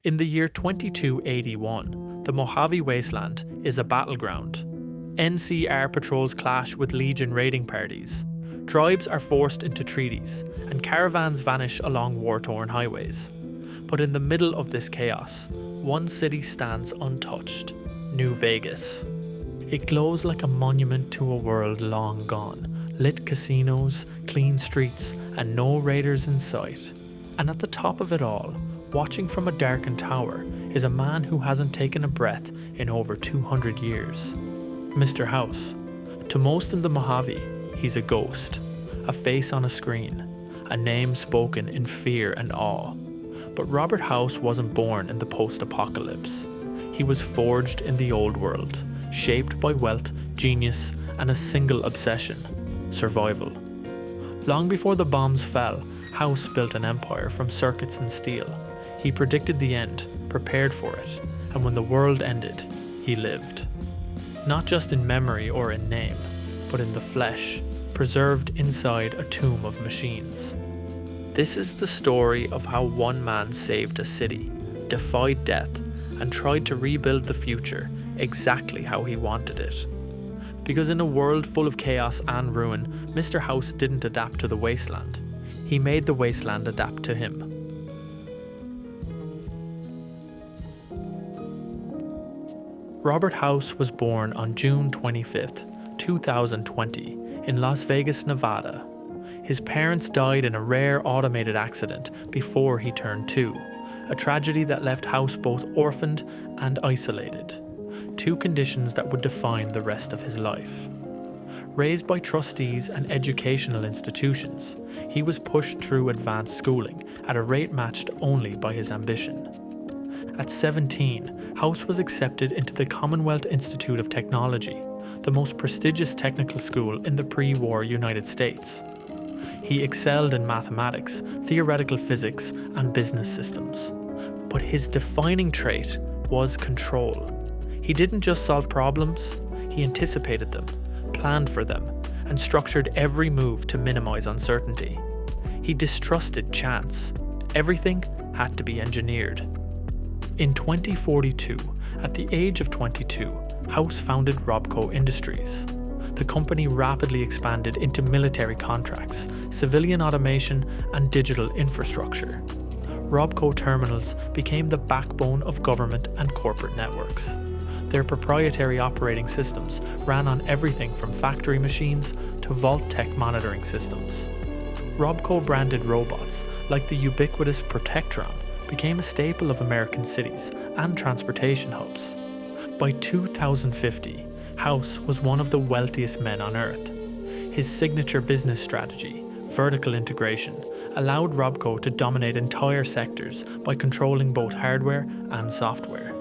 In the year 2281, the Mojave wasteland is a battleground. NCR patrols clash with Legion raiding parties. Tribes are forced into treaties, and caravans vanish along war-torn highways. But in the middle of this chaos, one city stands untouched: New Vegas. It glows like a monument to a world long gone. Lit casinos, clean streets, and no raiders in sight. And at the top of it all, watching from a darkened tower, is a man who hasn't taken a breath in over 200 years. Mr. House. To most in the Mojave, he's a ghost, a face on a screen, a name spoken in fear and awe. But Robert House wasn't born in the post-apocalypse. He was forged in the old world, shaped by wealth, genius, and a single obsession: survival. Long before the bombs fell, House built an empire from circuits and steel. He predicted the end, prepared for it, and when the world ended, he lived. Not just in memory or in name, but in the flesh, preserved inside a tomb of machines. This is the story of how one man saved a city, defied death, and tried to rebuild the future exactly how he wanted it. Because in a world full of chaos and ruin, Mr. House didn't adapt to the wasteland. He made the wasteland adapt to him. Robert House was born on June 25th, 2020, in Las Vegas, Nevada. His parents died in a rare automated accident before he turned 2, a tragedy that left House both orphaned and isolated, two conditions that would define the rest of his life. Raised by trustees and educational institutions, he was pushed through advanced schooling at a rate matched only by his ambition. At 17, House was accepted into the Commonwealth Institute of Technology, the most prestigious technical school in the pre-war United States. He excelled in mathematics, theoretical physics, and business systems. But his defining trait was control. He didn't just solve problems, he anticipated them, planned for them, and structured every move to minimize uncertainty. He distrusted chance. Everything had to be engineered. In 2042, at the age of 22, House founded Robco Industries. The company rapidly expanded into military contracts, civilian automation, and digital infrastructure. Robco terminals became the backbone of government and corporate networks. Their proprietary operating systems ran on everything from factory machines to Vault-Tec monitoring systems. Robco-branded robots, like the ubiquitous Protectron, became a staple of American cities and transportation hubs. By 2050, House was one of the wealthiest men on Earth. His signature business strategy, vertical integration, allowed Robco to dominate entire sectors by controlling both hardware and software.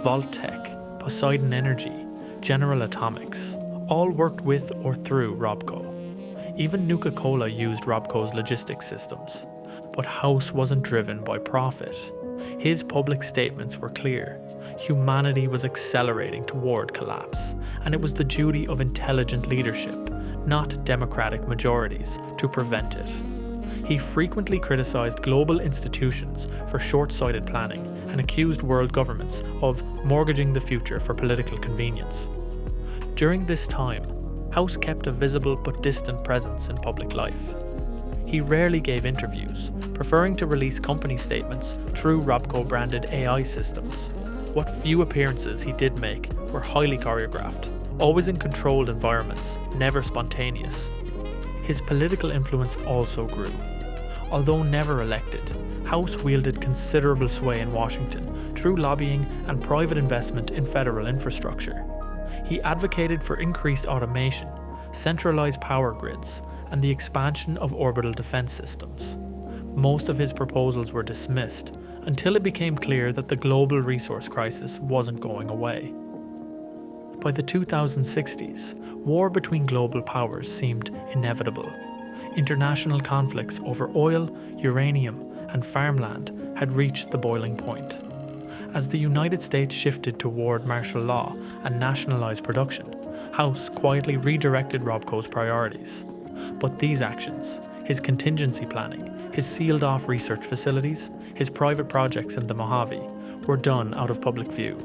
Vault-Tec, Poseidon Energy, General Atomics, all worked with or through Robco. Even Nuka-Cola used Robco's logistics systems. But House wasn't driven by profit. His public statements were clear. Humanity was accelerating toward collapse, and it was the duty of intelligent leadership, not democratic majorities, to prevent it. He frequently criticized global institutions for short-sighted planning and accused world governments of mortgaging the future for political convenience. During this time, House kept a visible but distant presence in public life. He rarely gave interviews, preferring to release company statements through Robco-branded AI systems. What few appearances he did make were highly choreographed, always in controlled environments, never spontaneous. His political influence also grew. Although never elected, House wielded considerable sway in Washington through lobbying and private investment in federal infrastructure. He advocated for increased automation, centralized power grids, and the expansion of orbital defense systems. Most of his proposals were dismissed until it became clear that the global resource crisis wasn't going away. By the 2060s, war between global powers seemed inevitable. International conflicts over oil, uranium, and farmland had reached the boiling point. As the United States shifted toward martial law and nationalized production, House quietly redirected Robco's priorities. But these actions, his contingency planning, his sealed-off research facilities, his private projects in the Mojave, were done out of public view.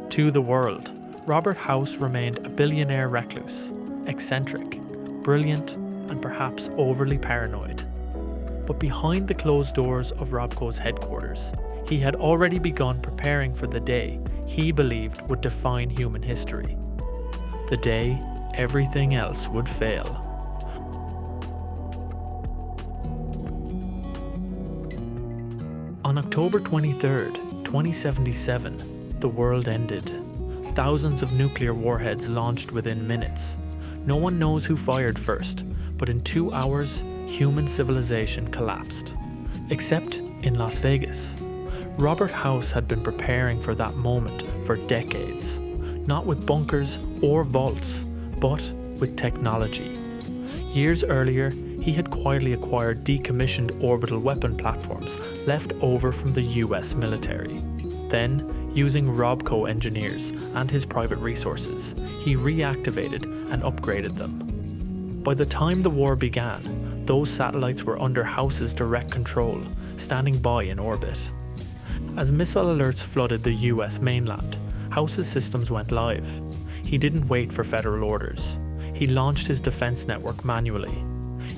To the world, Robert House remained a billionaire recluse, eccentric, brilliant, and perhaps overly paranoid. But behind the closed doors of Robco's headquarters, he had already begun preparing for the day he believed would define human history. The day everything else would fail. On October 23rd, 2077, the world ended. Thousands of nuclear warheads launched within minutes. No one knows who fired first, but in 2 hours, human civilization collapsed. Except in Las Vegas. Robert House had been preparing for that moment for decades, not with bunkers or vaults, but with technology. Years earlier, he had quietly acquired decommissioned orbital weapon platforms left over from the US military. Then, using Robco engineers and his private resources, he reactivated and upgraded them. By the time the war began, those satellites were under House's direct control, standing by in orbit. As missile alerts flooded the US mainland, House's systems went live. He didn't wait for federal orders. He launched his defense network manually.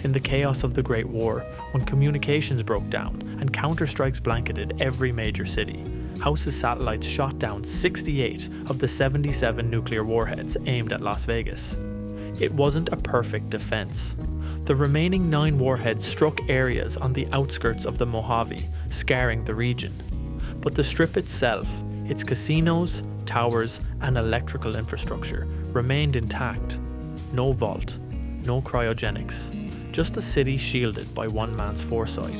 In the chaos of the Great War, when communications broke down and counterstrikes blanketed every major city, House's satellites shot down 68 of the 77 nuclear warheads aimed at Las Vegas. It wasn't a perfect defense. The remaining 9 warheads struck areas on the outskirts of the Mojave, scarring the region. But the Strip itself, its casinos, towers, and electrical infrastructure remained intact. No vault, no cryogenics, just a city shielded by one man's foresight.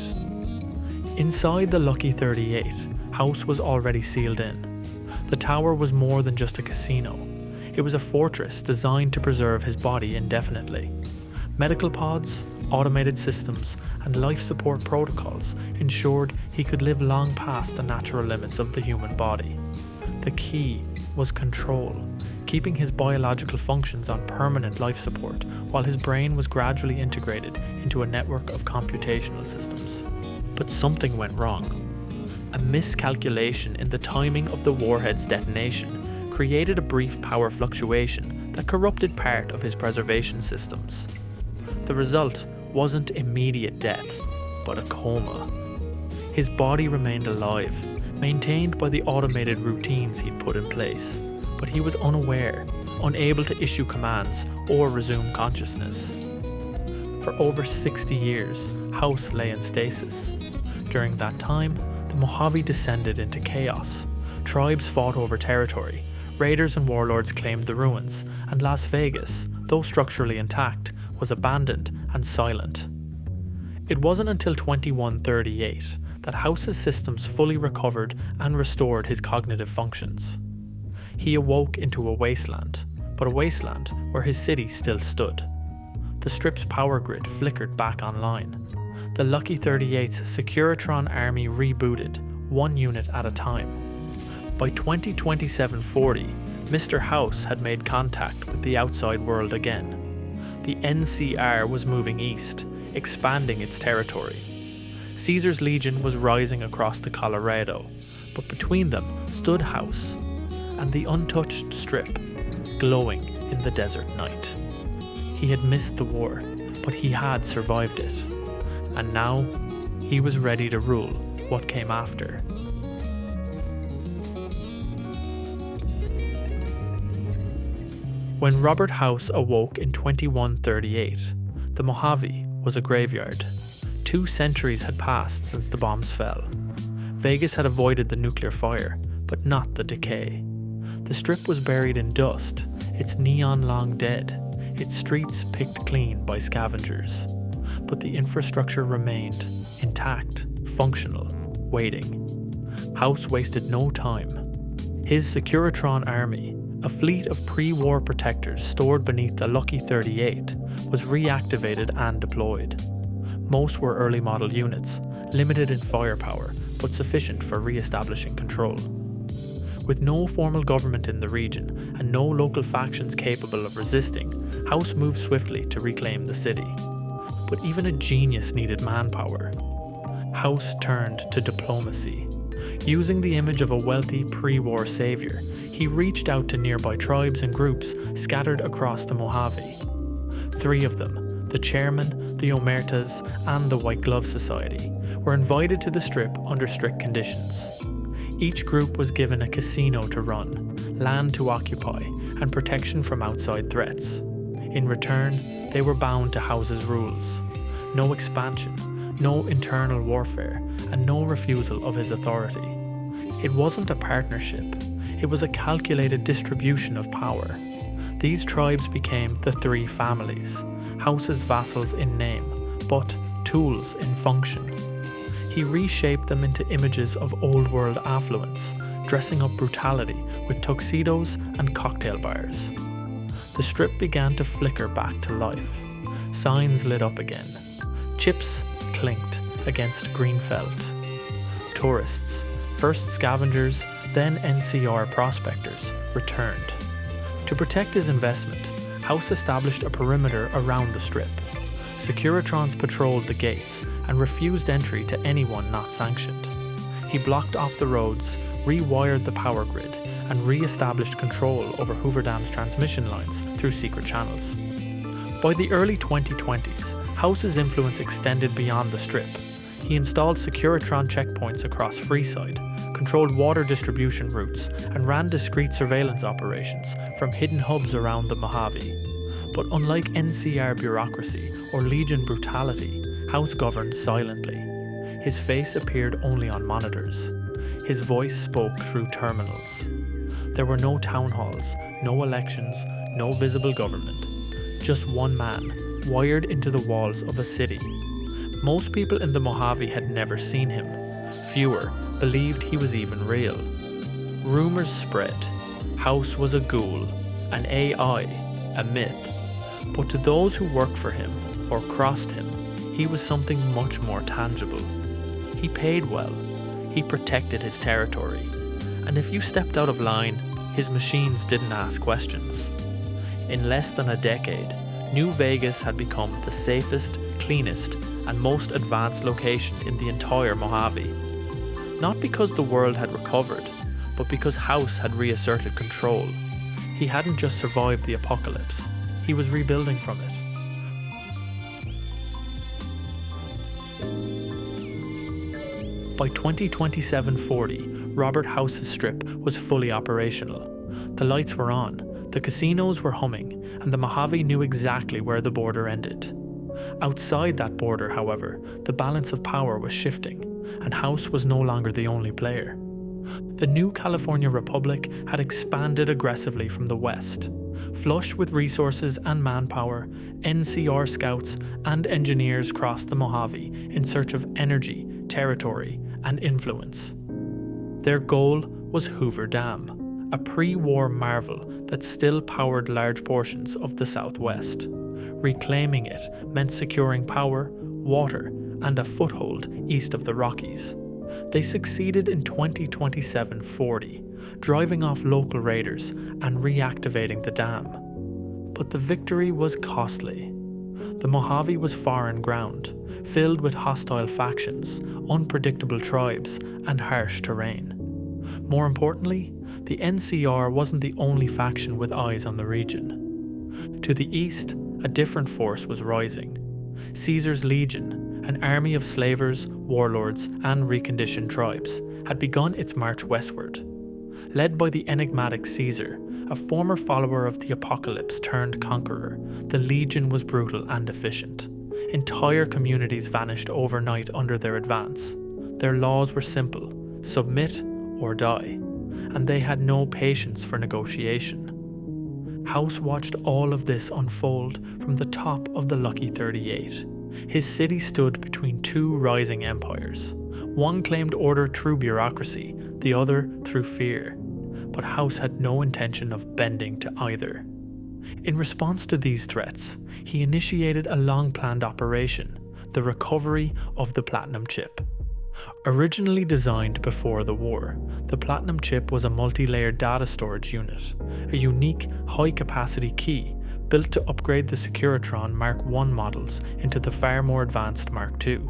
Inside the Lucky 38, House was already sealed in. The tower was more than just a casino. It was a fortress designed to preserve his body indefinitely. Medical pods, automated systems, and life support protocols ensured he could live long past the natural limits of the human body. The key was control, keeping his biological functions on permanent life support while his brain was gradually integrated into a network of computational systems. But something went wrong. A miscalculation in the timing of the warhead's detonation created a brief power fluctuation that corrupted part of his preservation systems. The result wasn't immediate death, but a coma. His body remained alive, maintained by the automated routines he'd put in place, but he was unaware, unable to issue commands or resume consciousness. For over 60 years, House lay in stasis. During that time, the Mojave descended into chaos. Tribes fought over territory, raiders and warlords claimed the ruins, and Las Vegas, though structurally intact, was abandoned and silent. It wasn't until 2138 that House's systems fully recovered and restored his cognitive functions. He awoke into a wasteland, but a wasteland where his city still stood. The Strip's power grid flickered back online. The Lucky 38's Securitron army rebooted, one unit at a time. By 2027-40, Mr. House had made contact with the outside world again. The NCR was moving east, expanding its territory. Caesar's Legion was rising across the Colorado, but between them stood House and the untouched Strip, glowing in the desert night. He had missed the war, but he had survived it. And now, he was ready to rule what came after. When Robert House awoke in 2138, the Mojave was a graveyard. 2 centuries had passed since the bombs fell. Vegas had avoided the nuclear fire, but not the decay. The Strip was buried in dust, its neon long dead, its streets picked clean by scavengers. But the infrastructure remained intact, functional, waiting. House wasted no time. His Securitron army, a fleet of pre-war protectors stored beneath the Lucky 38, was reactivated and deployed. Most were early model units, limited in firepower, but sufficient for re-establishing control. With no formal government in the region and no local factions capable of resisting, House moved swiftly to reclaim the city. But even a genius needed manpower. House turned to diplomacy. Using the image of a wealthy pre-war savior, he reached out to nearby tribes and groups scattered across the Mojave. 3 of them, the chairman, the Omertas, and the White Glove Society, were invited to the strip under strict conditions. Each group was given a casino to run, land to occupy, and protection from outside threats. In return, they were bound to House's rules. No expansion, no internal warfare, and no refusal of his authority. It wasn't a partnership, it was a calculated distribution of power. These tribes became the 3 families, House's vassals in name, but tools in function. He reshaped them into images of old-world affluence, dressing up brutality with tuxedos and cocktail bars. The strip began to flicker back to life. Signs lit up again. Chips clinked against green felt. Tourists, first scavengers, then NCR prospectors, returned. To protect his investment, House established a perimeter around the strip. Securitrons patrolled the gates and refused entry to anyone not sanctioned. He blocked off the roads, rewired the power grid, and re-established control over Hoover Dam's transmission lines through secret channels. By the early 2020s, House's influence extended beyond the strip. He installed Securitron checkpoints across Freeside, controlled water distribution routes, and ran discreet surveillance operations from hidden hubs around the Mojave. But unlike NCR bureaucracy or Legion brutality, House governed silently. His face appeared only on monitors. His voice spoke through terminals. There were no town halls, no elections, no visible government. Just one man, wired into the walls of a city. Most people in the Mojave had never seen him. Fewer believed he was even real. Rumors spread. House was a ghoul, an AI, a myth. But to those who worked for him or crossed him, he was something much more tangible. He paid well. He protected his territory. And if you stepped out of line, his machines didn't ask questions. In less than a decade, New Vegas had become the safest, cleanest, and most advanced location in the entire Mojave. Not because the world had recovered, but because House had reasserted control. He hadn't just survived the apocalypse, he was rebuilding from it. By 2027-40, Robert House's strip was fully operational. The lights were on, the casinos were humming, and the Mojave knew exactly where the border ended. Outside that border, however, the balance of power was shifting, and House was no longer the only player. The new California Republic had expanded aggressively from the west. Flush with resources and manpower, NCR scouts and engineers crossed the Mojave in search of energy, territory, and influence. Their goal was Hoover Dam, a pre-war marvel that still powered large portions of the Southwest. Reclaiming it meant securing power, water, and a foothold east of the Rockies. They succeeded in 2027-40, driving off local raiders and reactivating the dam. But the victory was costly. The Mojave was foreign ground, filled with hostile factions, unpredictable tribes, and harsh terrain. More importantly, the NCR wasn't the only faction with eyes on the region. To the east, a different force was rising. Caesar's Legion, an army of slavers, warlords, and reconditioned tribes, had begun its march westward. Led by the enigmatic Caesar, a former follower of the apocalypse turned conqueror, the Legion was brutal and efficient. Entire communities vanished overnight under their advance. Their laws were simple: submit or die, and they had no patience for negotiation. House watched all of this unfold from the top of the Lucky 38. His city stood between two rising empires. One claimed order through bureaucracy, the other through fear. But House had no intention of bending to either. In response to these threats, he initiated a long-planned operation, the recovery of the Platinum Chip. Originally designed before the war, the Platinum Chip was a multi-layered data storage unit, a unique, high-capacity key built to upgrade the Securitron Mark I models into the far more advanced Mark II.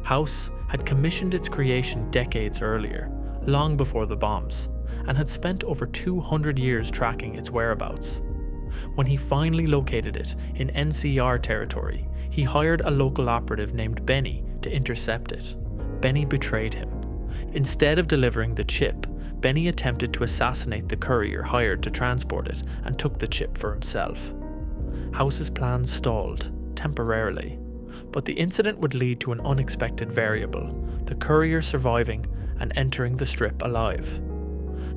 House had commissioned its creation decades earlier, long before the bombs, and had spent over 200 years tracking its whereabouts. When he finally located it in NCR territory, he hired a local operative named Benny to intercept it. Benny betrayed him. Instead of delivering the chip, Benny attempted to assassinate the courier hired to transport it and took the chip for himself. House's plans stalled, temporarily, but the incident would lead to an unexpected variable, the courier surviving and entering the strip alive.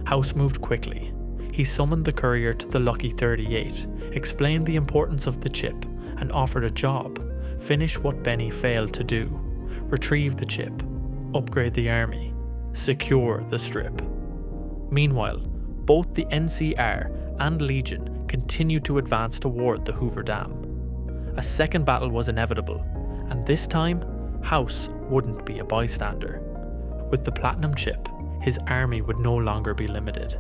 House moved quickly. He summoned the courier to the Lucky 38, explained the importance of the chip, and offered a job: finish what Benny failed to do, retrieve the chip, upgrade the army, secure the strip. Meanwhile, both the NCR and Legion continued to advance toward the Hoover Dam. A second battle was inevitable, and this time, House wouldn't be a bystander. With the Platinum chip, his army would no longer be limited.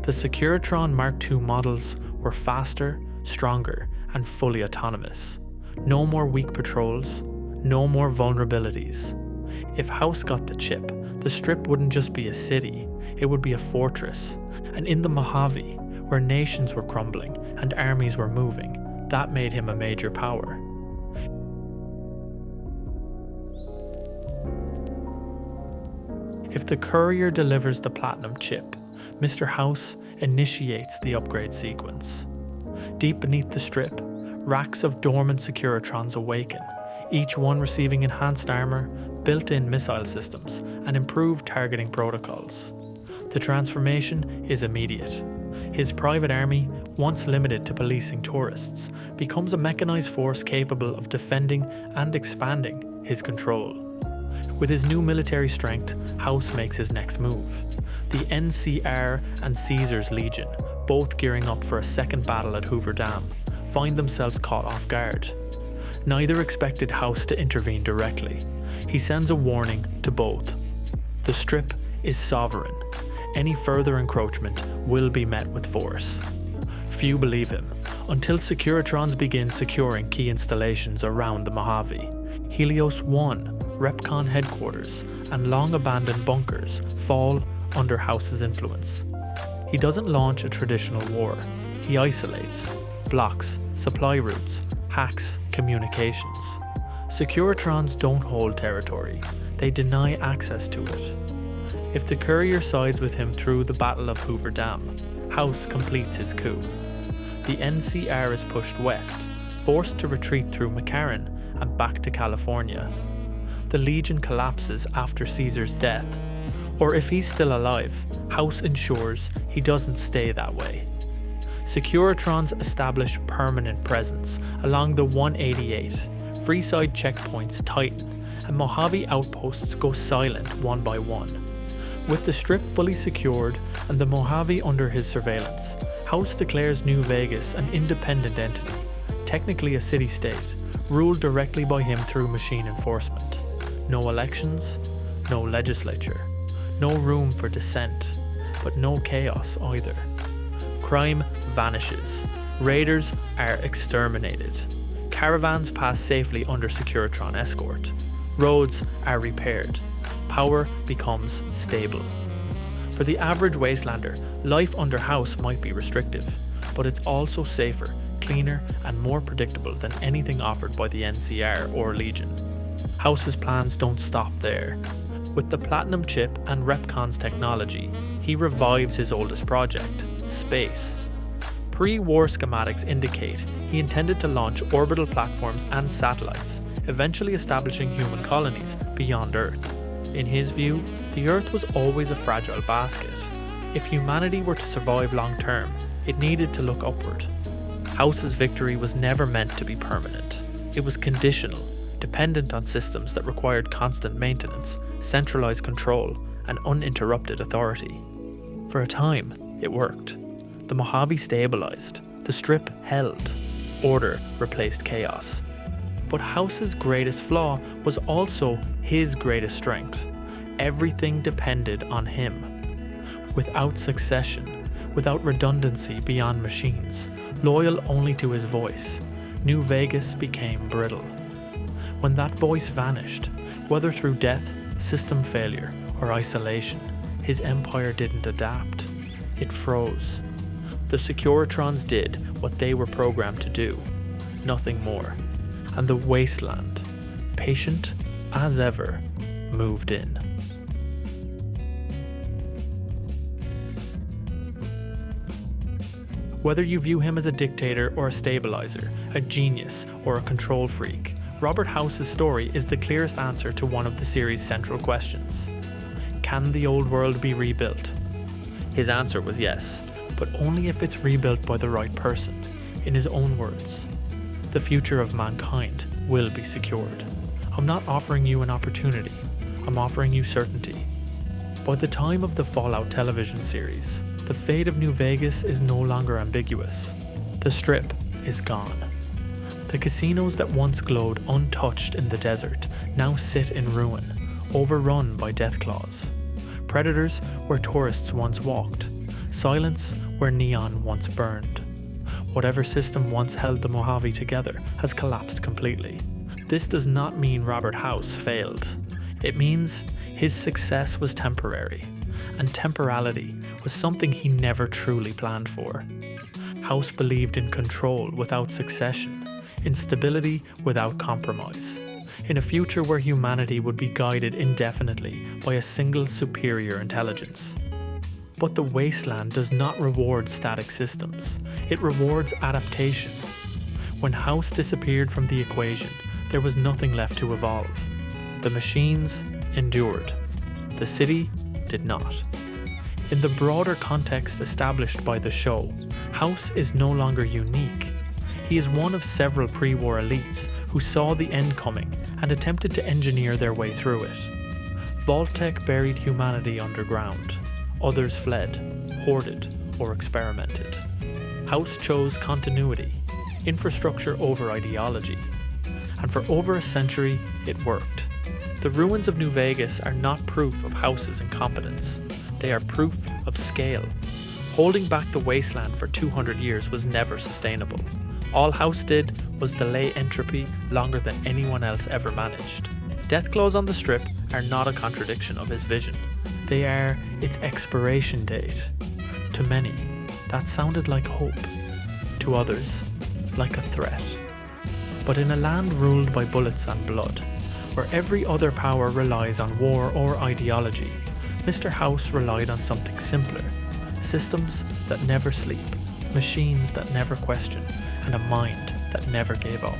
The Securitron Mark II models were faster, stronger, and fully autonomous. No more weak patrols, no more vulnerabilities. If House got the chip, the strip wouldn't just be a city, it would be a fortress. And in the Mojave, where nations were crumbling and armies were moving, that made him a major power. If the courier delivers the Platinum chip, Mr. House initiates the upgrade sequence. Deep beneath the strip, racks of dormant Securitrons awaken, each one receiving enhanced armor, built-in missile systems, and improved targeting protocols. The transformation is immediate. His private army, once limited to policing tourists, becomes a mechanized force capable of defending and expanding his control. With his new military strength, House makes his next move. The NCR and Caesar's Legion, both gearing up for a second battle at Hoover Dam, find themselves caught off guard. Neither expected House to intervene directly. He sends a warning to both. The strip is sovereign. Any further encroachment will be met with force. Few believe him, until Securitrons begin securing key installations around the Mojave. Helios 1, Repcon headquarters, and long-abandoned bunkers fall under House's influence. He doesn't launch a traditional war. He isolates, blocks supply routes, hacks communications. Securitrons don't hold territory. They deny access to it. If the courier sides with him through the Battle of Hoover Dam, House completes his coup. The NCR is pushed west, forced to retreat through McCarran and back to California. The Legion collapses after Caesar's death, or if he's still alive, House ensures he doesn't stay that way. Securitrons establish permanent presence along the 188, Freeside checkpoints tighten, and Mojave outposts go silent one by one. With the strip fully secured and the Mojave under his surveillance, House declares New Vegas an independent entity, technically a city-state, ruled directly by him through machine enforcement. No elections, no legislature, no room for dissent, but no chaos either. Crime vanishes. Raiders are exterminated. Caravans pass safely under Securitron escort. Roads are repaired. Power becomes stable. For the average wastelander, life under House might be restrictive, but it's also safer, cleaner, and more predictable than anything offered by the NCR or Legion. House's plans don't stop there. With the Platinum chip and Repcon's technology, he revives his oldest project, space. Pre-war schematics indicate he intended to launch orbital platforms and satellites, eventually establishing human colonies beyond Earth. In his view, the Earth was always a fragile basket. If humanity were to survive long term, it needed to look upward. House's victory was never meant to be permanent. It was conditional, dependent on systems that required constant maintenance, centralized control, and uninterrupted authority. For a time, it worked. The Mojave stabilized, the strip held, order replaced chaos. But House's greatest flaw was also his greatest strength. Everything depended on him. Without succession, without redundancy beyond machines, loyal only to his voice, New Vegas became brittle. When that voice vanished, whether through death, system failure, or isolation, his empire didn't adapt. It froze. The Securitrons did what they were programmed to do, nothing more. And the wasteland, patient as ever, moved in. Whether you view him as a dictator or a stabilizer, a genius or a control freak, Robert House's story is the clearest answer to one of the series' central questions. Can the old world be rebuilt? His answer was yes, but only if it's rebuilt by the right person. In his own words, the future of mankind will be secured. I'm not offering you an opportunity, I'm offering you certainty. By the time of the Fallout television series, the fate of New Vegas is no longer ambiguous. The Strip is gone. The casinos that once glowed untouched in the desert now sit in ruin, overrun by deathclaws. Predators where tourists once walked. Silence where neon once burned. Whatever system once held the Mojave together has collapsed completely. This does not mean Robert House failed. It means his success was temporary, and temporality was something he never truly planned for. House believed in control without succession, in stability without compromise, in a future where humanity would be guided indefinitely by a single superior intelligence. But the wasteland does not reward static systems, it rewards adaptation. When House disappeared from the equation, there was nothing left to evolve. The machines endured. The city did not. In the broader context established by the show, House is no longer unique. He is one of several pre-war elites who saw the end coming and attempted to engineer their way through it. Vault-Tec buried humanity underground. Others fled, hoarded, or experimented. House chose continuity, infrastructure over ideology. And for over a century, it worked. The ruins of New Vegas are not proof of House's incompetence. They are proof of scale. Holding back the wasteland for 200 years was never sustainable. All House did was delay entropy longer than anyone else ever managed. Deathclaws on the Strip are not a contradiction of his vision. They are its expiration date. To many, that sounded like hope. To others, like a threat. But in a land ruled by bullets and blood, where every other power relies on war or ideology, Mr. House relied on something simpler. Systems that never sleep, machines that never question, and a mind that never gave up.